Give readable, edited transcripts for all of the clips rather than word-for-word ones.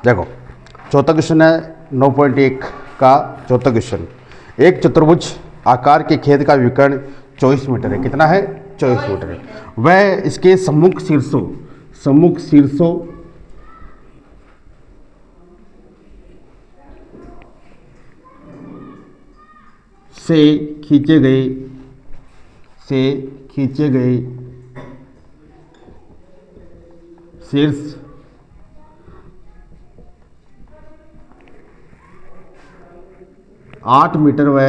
देखो चौथा क्वेश्चन है 9.1 का चौथा क्वेश्चन। एक चतुर्भुज आकार के खेत का विकर्ण 24 मीटर है। कितना है? 24 मीटर है। वह इसके सम्मुख शीर्षों से खींचे गए शीर्ष 8 मीटर व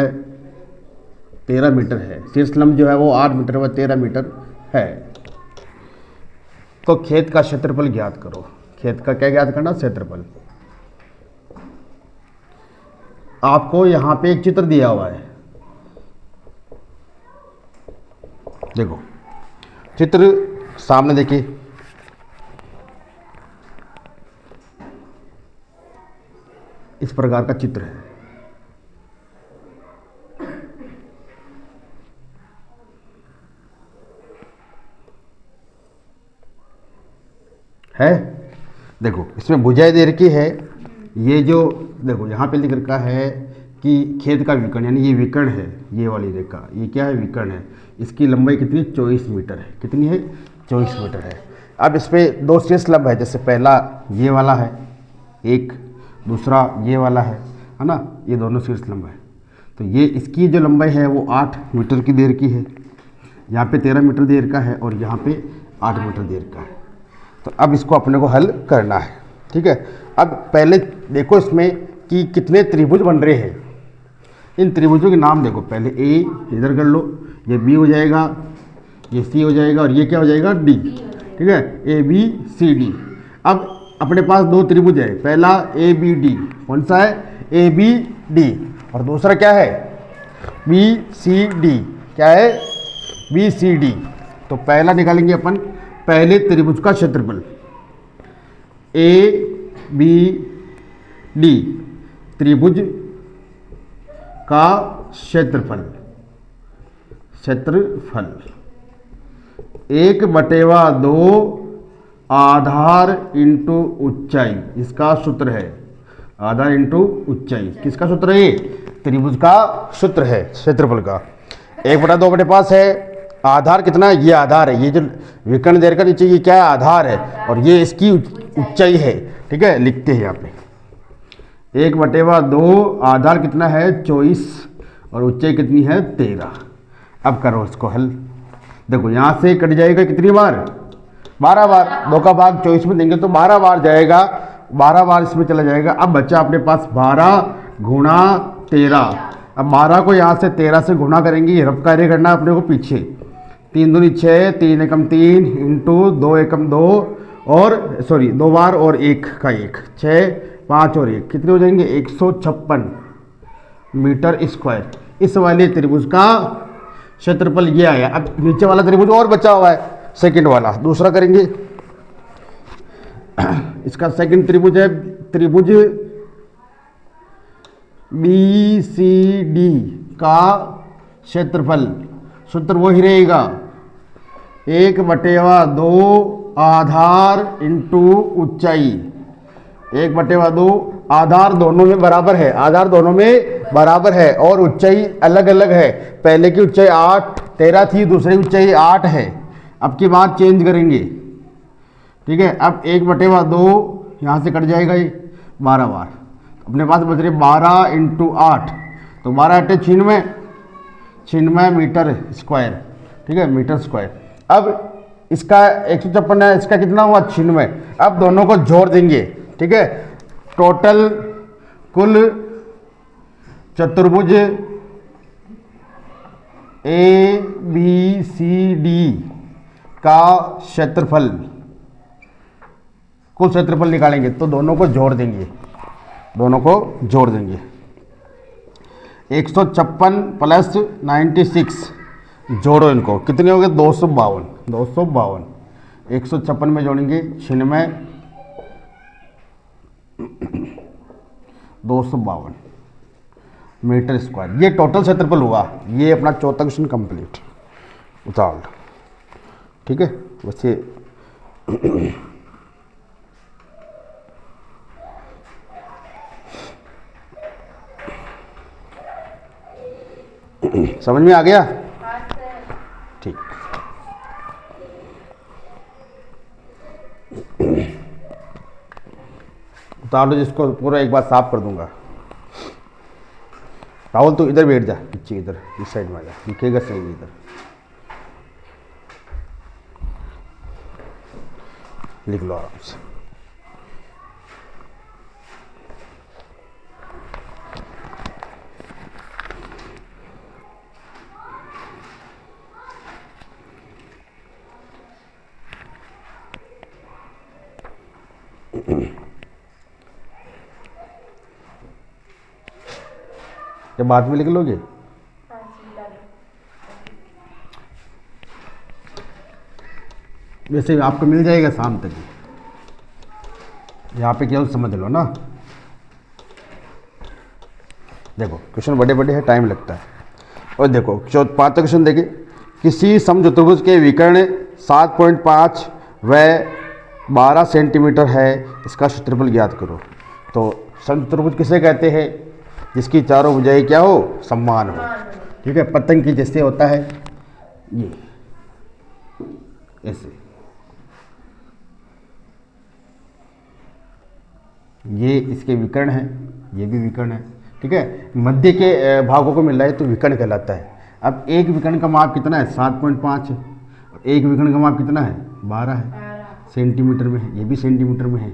13 मीटर है। शीर्ष लंब जो है वो 8 मीटर व 13 मीटर है। तो खेत का क्षेत्रफल ज्ञात करो। खेत का क्या ज्ञात करना? क्षेत्रफल। आपको यहां पे एक चित्र दिया हुआ है, देखो चित्र सामने देखिए। इस प्रकार का चित्र है। देखो इसमें भुजाएं दे रखी है। ये जो देखो यहाँ पे लिख रखा है कि खेत का विकर्ण, यानी ये विकर्ण है, ये वाली रेखा ये क्या है? विकर्ण है। इसकी लंबाई कितनी? 24 मीटर है। कितनी है? 24 मीटर है। अब इस पे दो शीर्ष लंब है, जैसे पहला ये वाला है एक, दूसरा ये वाला है ना, ये दोनों शीर्ष लंब है। तो ये इसकी जो लंबाई है वो 8 मीटर की देर की है। यहाँ पे 13 मीटर देर का है और यहाँ पे 8 मीटर देर का है। तो अब इसको अपने को हल करना है, ठीक है। अब पहले देखो इसमें कि कितने त्रिभुज बन रहे हैं। इन त्रिभुजों के नाम देखो। पहले ए इधर कर लो, ये बी हो जाएगा, ये सी हो जाएगा और ये क्या हो जाएगा? डी, ठीक है। A B C D. अब अपने पास दो त्रिभुज है, पहला ए बी डी। कौन सा है? A B D. और दूसरा क्या है? B C D. क्या है? B C D. तो पहला निकालेंगे अपन पहले त्रिभुज का क्षेत्रफल, ए बी डी त्रिभुज का क्षेत्रफल 1/2 आधार इंटू ऊंचाई। इसका सूत्र है आधार इंटू ऊंचाई। किसका सूत्र है? त्रिभुज का सूत्र है क्षेत्रफल का। 1/2 अपने पास है। आधार कितना? ये आधार है, ये जो विकर्ण देर का नीचे ये क्या है? आधार है। और ये इसकी ऊंचाई है, ठीक है। लिखते हैं यहाँ पे 1/2 आधार कितना है? 24 और ऊंचाई कितनी है? 13। अब करो इसको हल। देखो यहाँ से कट जाएगा कितनी बार? 12 बार। 2 का भाग 24 में देंगे तो 12 बार जाएगा, 12 बार इसमें चला जाएगा। अब बच्चा अपने पास 12 गुणा 13। अब 12 को यहाँ से 13 से गुणा करेंगे, ये रफ कार्य करना अपने को पीछे। 3 दूनी 6, 3 एकम 3 इंटू 2 एकम 2 और सॉरी 2 बार और 1 का 1, 6 5 और 1 कितने हो जाएंगे? 156 मीटर स्क्वायर। इस वाले त्रिभुज का क्षेत्रफल ये आया। अब नीचे वाला त्रिभुज और बचा हुआ है, सेकंड वाला दूसरा करेंगे। इसका सेकंड त्रिभुज है त्रिभुज बी सी डी का क्षेत्रफल। सूत्र वही रहेगा 1/2 आधार इंटू ऊंचाई। 1/2 आधार दोनों में बराबर है, आधार दोनों में बराबर है और ऊंचाई अलग अलग है। पहले की ऊंचाई 8 13 थी, दूसरी ऊंचाई 8 है। अब की बात चेंज करेंगे, ठीक है। अब 1/2 यहाँ से कट जाएगा, ये 12 बार। अपने पास बच रहे 12 इंटू 8, तो 12 8 96 मीटर स्क्वायर, ठीक है, मीटर स्क्वायर। अब इसका 156 है, इसका कितना हुआ? 96। अब दोनों को जोड़ देंगे, ठीक है। टोटल कुल चतुर्भुज ए बी सी डी का क्षेत्रफल, कुल क्षेत्रफल निकालेंगे तो दोनों को जोड़ देंगे, 156 प्लस 96 जोड़ो इनको, कितने हो गए? 252। 156 में जोड़ेंगे 96, 252 मीटर स्क्वायर। ये टोटल क्षेत्रफल हुआ। ये अपना चौथा क्वेश्चन कंप्लीट उतार, ठीक है। वैसे समझ में आ गया? ठीक। उतार दो जिसको, पूरा एक बार साफ कर दूंगा। राहुल तो इधर बैठ जा, पीछे इधर इस साइड में आ जा, दिखेगा सही इधर। लिख लो आराम से। जब बाद में लिख लोगे, वैसे आपको मिल जाएगा शाम तक। यहाँ पे केवल समझ लो ना। देखो क्वेश्चन बड़े बड़े हैं, टाइम लगता है। और देखो 5 क्वेश्चन देखिए। किसी समचतुर्भुज के विकर्ण 7.5 व 12 सेंटीमीटर है, इसका क्षेत्रफल ज्ञात करो। तो समचतुर्भुज किसे कहते हैं? जिसकी चारों भुजाएं क्या हो? समान हो। ठीक है, पतंग की जैसे होता है ये ऐसे, ये इसके विकर्ण है, ये भी विकर्ण है। ठीक है, मध्य के भागों को मिल रहा है तो विकर्ण कहलाता है। अब एक विकर्ण का माप कितना है? 7.5 है। एक विकर्ण का माप कितना है? 12 है। सेंटीमीटर में है, ये भी सेंटीमीटर में है।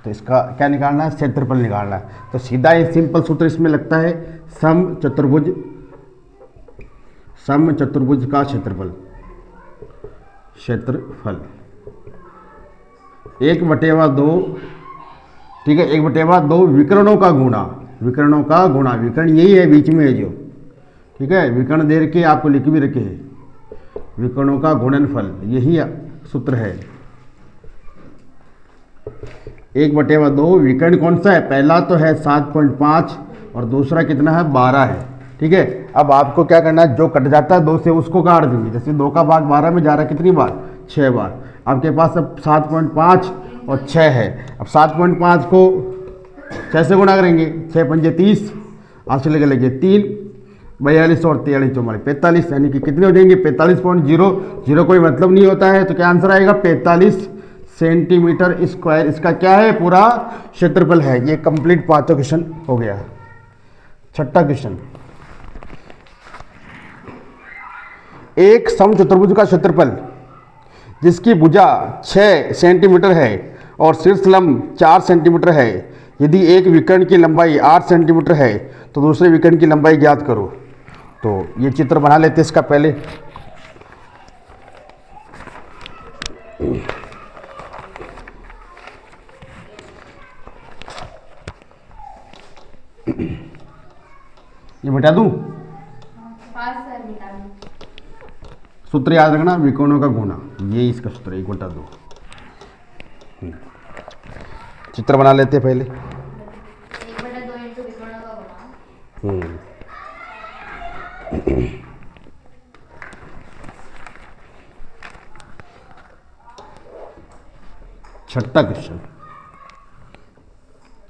तो इसका क्या निकालना है? क्षेत्रफल निकालना है। तो सीधा एक सिंपल सूत्र इसमें लगता है, समचतुर्भुज का क्षेत्रफल 1/2। ठीक है, 1/2 विकर्णों का गुणा, विकर्ण यही है बीच में है जो। ठीक है, विकर्ण दे के आपको लिख भी रखे हैं, विकर्णों का गुणनफल, यही सूत्र है। 1/2 विकर्ण कौन सा है? पहला तो है 7.5 और दूसरा कितना है? 12 है। ठीक है, अब आपको क्या करना है? जो कट जाता है 2 से उसको काट देंगे। जैसे 2 का भाग 12 में जा रहा है कितनी बार? 6 बार। आपके पास अब 7.5 और 6 है। अब 7.5 को 6 से गुणा करेंगे, 6 पंजे 30, आज से लगे 3, 42 और 43 44 45, यानी कि कितने हो जाएंगे? 45.00। कोई मतलब नहीं होता है, तो क्या आंसर आएगा? 45 सेंटीमीटर स्क्वायर इसका क्या है? पूरा क्षेत्रफल है। ये कंप्लीट 5 क्वेश्चन हो गया। 6ठा क्वेश्चन, एक समचतुर्भुज का क्षेत्रफल जिसकी भुजा 6 सेंटीमीटर है और शीर्ष लंब 4 सेंटीमीटर है, यदि एक विकर्ण की लंबाई 8 सेंटीमीटर है तो दूसरे विकर्ण की लंबाई ज्ञात करो। तो ये चित्र बना लेते हैं इसका पहले। ये मिटा दूं? सूत्र याद रखना, विकर्णों का गुणा, ये इसका सूत्र 1/2। चित्र बना लेते हैं पहले। 1/2 इंटू विकर्णों का गुणा। 6ठा क्वेश्चन,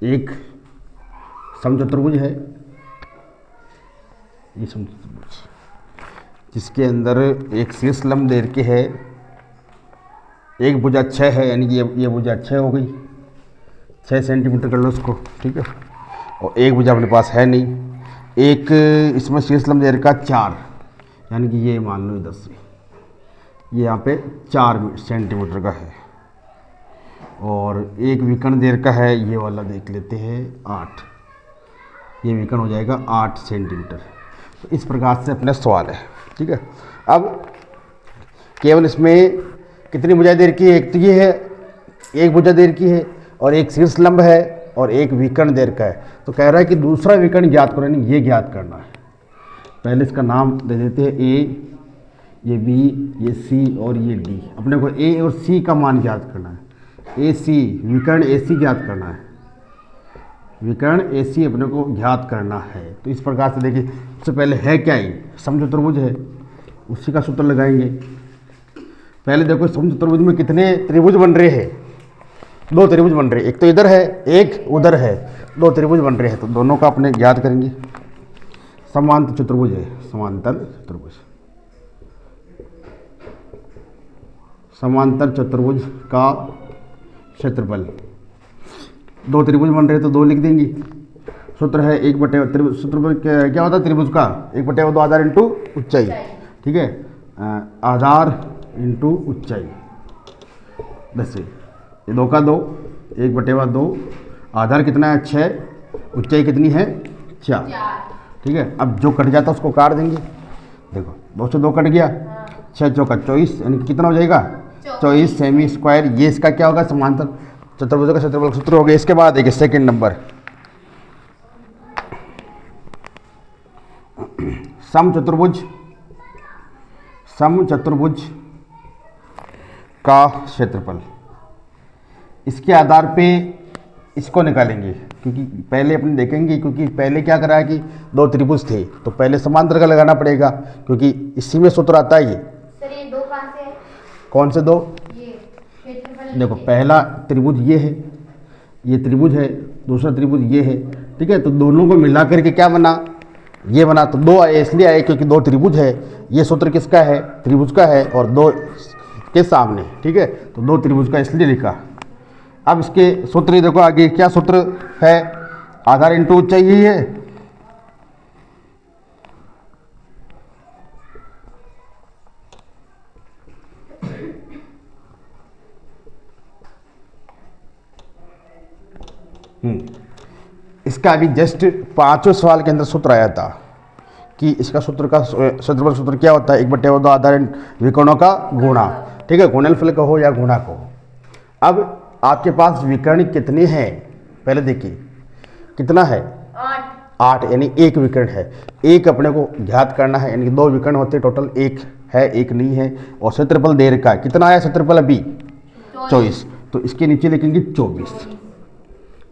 एक समचतुर्भुज है, ये समचतुर्भुज जिसके अंदर एक शीर्ष लंब दे रखे है, एक भुजा 6 है, यानी कि ये भुजा 6 हो गई, 6 सेंटीमीटर कर लो उसको। ठीक है, और एक भुजा अपने पास है नहीं, एक इसमें शीर्ष लंब दे रखा 4, यानी कि ये मान लो 10 से, ये यहाँ पे 4 सेंटीमीटर का है, और एक विकर्ण दे रखा है, ये वाला देख लेते हैं 8, ये विकर्ण हो जाएगा 8 सेंटीमीटर। तो इस प्रकार से अपना सवाल है। ठीक है, अब केवल इसमें कितनी भुजाएं दे रखी है? एक तो ये है, एक भुजा दे रखी है, और एक शीर्ष लंब है, और एक विकर्ण दे रखा है। तो कह रहा है कि दूसरा विकर्ण ज्ञात करो, यानी ये ज्ञात करना है। पहले इसका नाम दे देते हैं ए, ये बी, ये सी और ये डी। अपने को ए और सी का मान ज्ञात करना है। ए सी, विकर्ण ए सी ज्ञात करना है, विकर्ण ए सी अपने को ज्ञात करना है। तो इस प्रकार से देखिए, सबसे पहले है क्या? ये समचतुर्भुज है, उसी का सूत्र लगाएंगे। पहले देखो समचतुर्भुज में कितने त्रिभुज बन रहे हैं? 2 त्रिभुज बन रहे हैं, एक तो इधर है, एक उधर है, 2 त्रिभुज बन रहे हैं। तो दोनों का अपने ज्ञात करेंगे। समांतर चतुर्भुज है, समांतर चतुर्भुज, समांतर चतुर्भुज का क्षेत्रफल। दो त्रिभुज बन रहे तो दो लिख देंगे। सूत्र है एक बटे त्रिभुज, सूत्र क्या होता है त्रिभुज का, एक बटे दो आधार इंटू ऊंचाई, ठीक है, आधार इंटू ऊंचाई। वैसे ये दो का दो, एक बटे दो, आधार कितना है 6, ऊंचाई कितनी है 4, ठीक है। अब जो कट जाता है उसको काट देंगे। देखो 2 से 2 कट गया, 6 चौका 24, यानी कि कितना हो जाएगा 24 सेमी स्क्वायर। ये इसका क्या होगा समांतर चतुर्भुज का क्षेत्रफल सूत्र हो गया। इसके बाद देखिए सेकंड नंबर, समचतुर्भुज, समचतुर्भुज का क्षेत्रफल। इसके आधार पे इसको निकालेंगे, क्योंकि पहले अपन देखेंगे, क्योंकि पहले क्या करा है कि दो त्रिभुज थे तो पहले समांतर का लगाना पड़ेगा, क्योंकि इसी में सूत्र आता है ये। सर ये दो कहाँ से है? कौन से दो? ये क्षेत्रफल। देखो पहला त्रिभुज ये है, ये त्रिभुज है, दूसरा त्रिभुज ये है, ठीक है। तो दोनों को मिला करके क्या बना, ये बना। तो दो आए इसलिए आए क्योंकि दो त्रिभुज है। ये सूत्र किसका है, त्रिभुज का है, और दो के सामने, ठीक है। तो दो त्रिभुज का इसलिए लिखा। अब इसके सूत्र देखो आगे क्या सूत्र है, आधार इंटू ऊंचाई ही है। इसका अभी जस्ट 5वें सवाल के अंदर सूत्र आया था कि इसका सूत्र का क्षेत्रफल सूत्र क्या होता है, 1/2 आधार विकर्णों का गुणा, ठीक है, गुणनफल का हो या गुणा को। अब आपके पास विकर्ण कितने हैं, पहले देखिए कितना है 8, यानी एक विकर्ण है। एक अपने को ज्ञात करना है, यानी 2 विकर्ण होते टोटल, एक है एक नहीं है। और क्षेत्रफल दे रखा है, कितना आया क्षेत्रफल अभी 24, तो इसके नीचे लिखेंगे 24,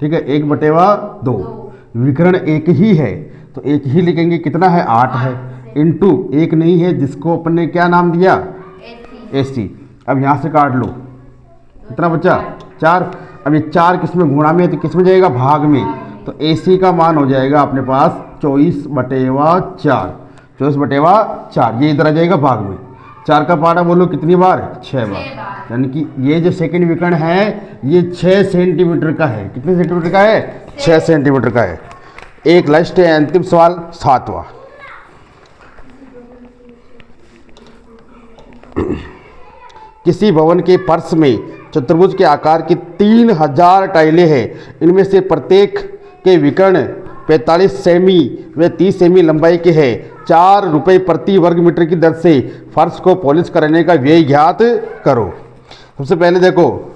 ठीक है। 1/2, विकर्ण एक ही है तो एक ही लिखेंगे, कितना है 8 है, इंटू एक नहीं है जिसको अपन ने क्या नाम दिया AC। अब यहाँ से काट लो, कितना बचा 4। अब ये 4 किस में गुणा में है तो किस में जाएगा भाग में, तो AC का मान हो जाएगा अपने पास 24/4, 24/4, ये इधर आ जाएगा भाग में। 4 का पारा बोलो कितनी बार 6 बार, यानी कि ये जो सेकंड विकर्ण है ये 6 सेंटीमीटर का है। कितने सेंटीमीटर का है 6 सेंटीमीटर का है। एक लास्ट है अंतिम सवाल 7वां, किसी भवन के फर्श में चतुर्भुज के आकार की 3000 टाइलें हैं, इनमें से प्रत्येक के विकर्ण 45 सेमी व 30 सेमी लंबाई के हैं। 4 रुपये प्रति वर्ग मीटर की दर से फर्श को पॉलिश करने का व्यय ज्ञात करो। सबसे पहले देखो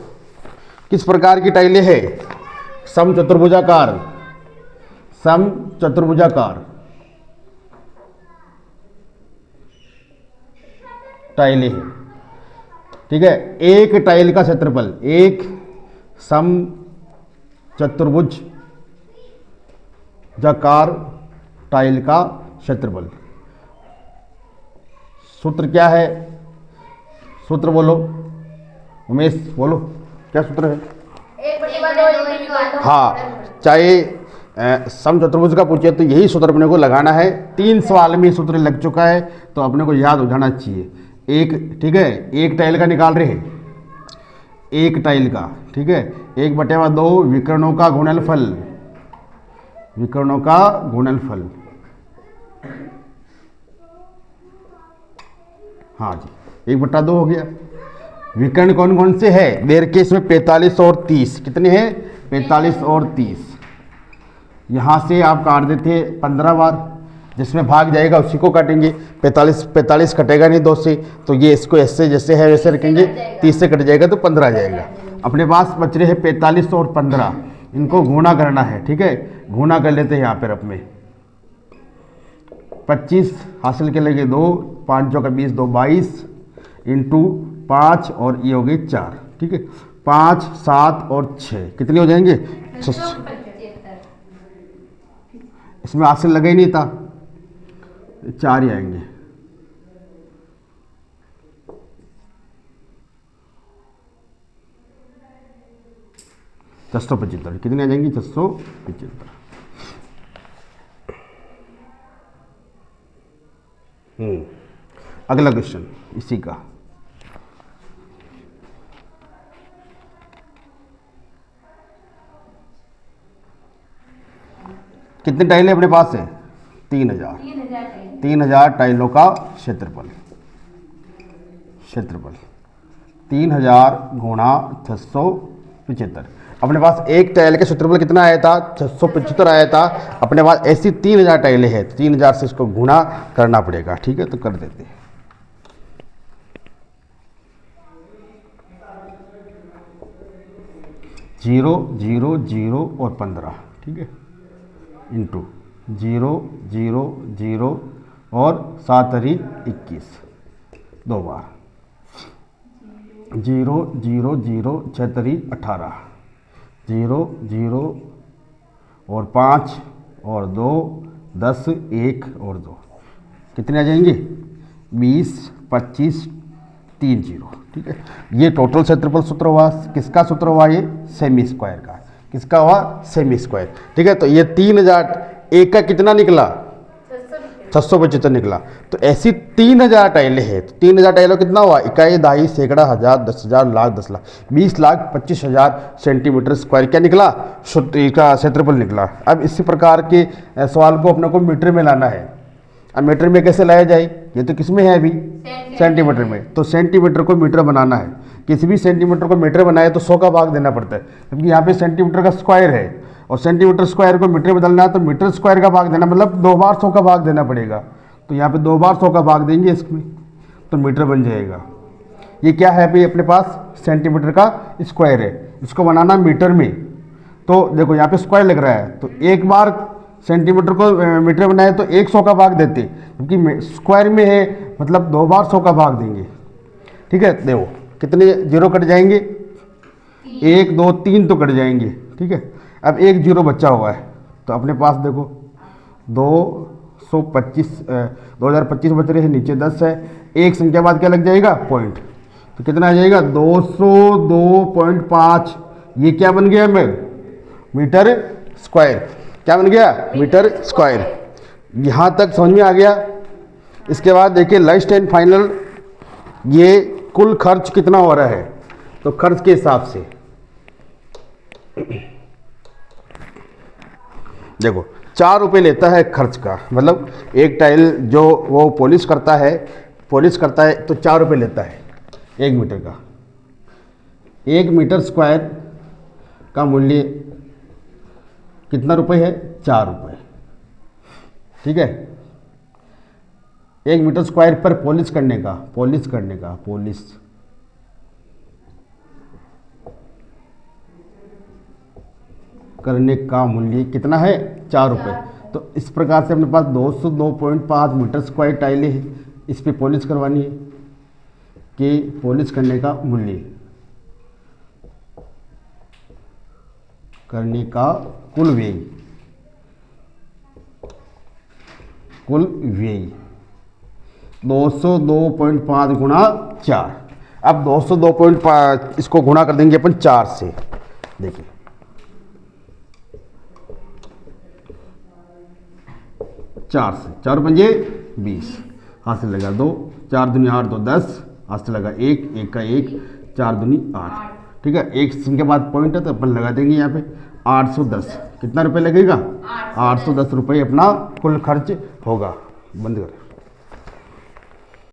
किस प्रकार की टाइलें हैं, समचतुर्भुजाकार, समचतुर्भुजाकार टाइलें हैं, ठीक है। एक टाइल का क्षेत्रफल, एक समचतुर्भुजाकार टाइल का क्षेत्रफल। सूत्र क्या है, सूत्र बोलो उमेश, बोलो क्या सूत्र है। 1/2 हाँ, चाहे समचतुर्भुज का पूछे तो यही सूत्र अपने को लगाना है। 3 सवाल में सूत्र लग चुका है तो अपने को याद हो जाना चाहिए। एक, ठीक है, एक टाइल का निकाल रहे हैं, एक टाइल का, ठीक है। 1/2 विकर्णों का गुणनफल, विकर्णों का गुणनफल, हाँ जी 1/2 हो गया। विकर्ण कौन कौन से है देर के, इसमें 45 और 30, कितने हैं 45 और 30। यहाँ से आप काट देते 15 बार, जिसमें भाग जाएगा उसी को काटेंगे। 45 कटेगा नहीं 2 से, तो ये इसको ऐसे जैसे है वैसे रखेंगे, 30 से कट जाएगा तो 15 आ जाएगा। अपने पास बच रहे हैं 45 और 15, इनको गुणा करना है, ठीक है। गुणा कर लेते हैं यहाँ पर अपने 25 हासिल के लगे 2, 5 चौका 20, 2 22 इंटू 5 और ये हो गए 4, ठीक है। 5, 7 और 6 कितने हो जाएंगे 6। इसमें हासिल लगा ही नहीं था, 4 ही आएंगे। 675, कितने आ जाएंगी 675। अगला क्वेश्चन इसी का। कितने टाइल है अपने पास है? 3000। 3000 टाइलों का क्षेत्रफल 3000 गुणा 675। अपने पास एक टाइल का क्षेत्रफल कितना आया था? 675 आया था। अपने पास ऐसी 3000 टाइलें हैं, 3000 से इसको गुणा करना पड़ेगा। ठीक है, तो कर देते हैं। जीरो 0 0 और 15, ठीक है, इंटू 0 0 0 और 7 21, 2 बार 0 0 0 6 18, 0 0 और 5 और 2 10 1 और 2, कितने आ जाएंगे? 20 25 3 0। ठीक है, ये टोटल क्षेत्रफल सूत्र हुआ। किसका सूत्र हुआ? ये सेमी स्क्वायर का। किसका हुआ? Semi square. ठीक है, तो ये 3000 एक का कितना निकला? 675 निकला। तो ऐसी 3000 टाइलें हैं। तो 3000 टाइलों कितना हुआ? इकाई, दहाई, सैकड़ा, हजार, 10,000, लाख, 10 लाख, 20,25,000 सेंटीमीटर स्क्वायर क्या निकला? का क्षेत्रफल निकला। अब इसी प्रकार के सवाल को अपने को मीटर में लाना है। अब मीटर में कैसे लाया जाए? ये तो किस में है अभी? सेंटीमीटर में। तो सेंटीमीटर को मीटर बनाना है। किसी भी सेंटीमीटर को मीटर बनाए तो 100 का भाग देना पड़ता है, क्योंकि यहाँ पे सेंटीमीटर का स्क्वायर है और सेंटीमीटर स्क्वायर को मीटर में बदलना है तो मीटर स्क्वायर का भाग देना, मतलब 2 बार 100 का भाग देना पड़ेगा। तो यहाँ पे 2 बार 100 का भाग देंगे इसमें, तो मीटर बन जाएगा। ये क्या है अभी अपने पास? सेंटीमीटर का स्क्वायर है। इसको बनाना मीटर में, तो देखो यहाँ पे स्क्वायर लग रहा है, तो एक बार सेंटीमीटर को मीटर बनाए तो 100 का भाग देते, क्योंकि स्क्वायर में है, मतलब 2 बार 100 का भाग देंगे। ठीक है, देखो कितने जीरो कट जाएंगे? 1 2 3 तो कट जाएंगे। ठीक है, अब एक जीरो बचा हुआ है, तो अपने पास देखो 2025 बच रहे हैं, नीचे 10 है, एक संख्या बाद क्या लग जाएगा? पॉइंट। तो कितना आ जाएगा? 202.5। ये क्या बन गया मैं? Metre square. क्या बन गया? Metre square. यहाँ तक समझ में आ गया। इसके बाद देखिए लास्ट एंड फाइनल, ये कुल खर्च कितना हो रहा है, तो खर्च के हिसाब से देखो 4 रुपये लेता है खर्च का, मतलब एक टाइल जो वो पॉलिश करता है तो 4 रुपये लेता है 1 मीटर का। 1 मीटर स्क्वायर का मूल्य कितना रुपए है? 4 रुपये। ठीक है, 1 मीटर स्क्वायर पर पॉलिश करने का मूल्य कितना है? 4 रुपये। तो इस प्रकार से अपने पास 202.5 मीटर स्क्वायर टाइलें हैं, इस पे पॉलिश करवानी है कि पॉलिश करने का मूल्य, करने का कुल व्यय 202.5 गुणा 4। अब 202.5 इसको गुणा कर देंगे अपन 4 से। देखिए 4 से 4 पंजे 20, हाथ से लगा 2, 4 दूनी 8 2 10, हाथ से लगा 1 1 का 1, 4 दूनी 8। ठीक है, एक के बाद पॉइंट है तो अपन लगा देंगे यहाँ पे 810। कितना रुपए लगेगा? 810 रुपये अपना कुल खर्च होगा। बंद कर।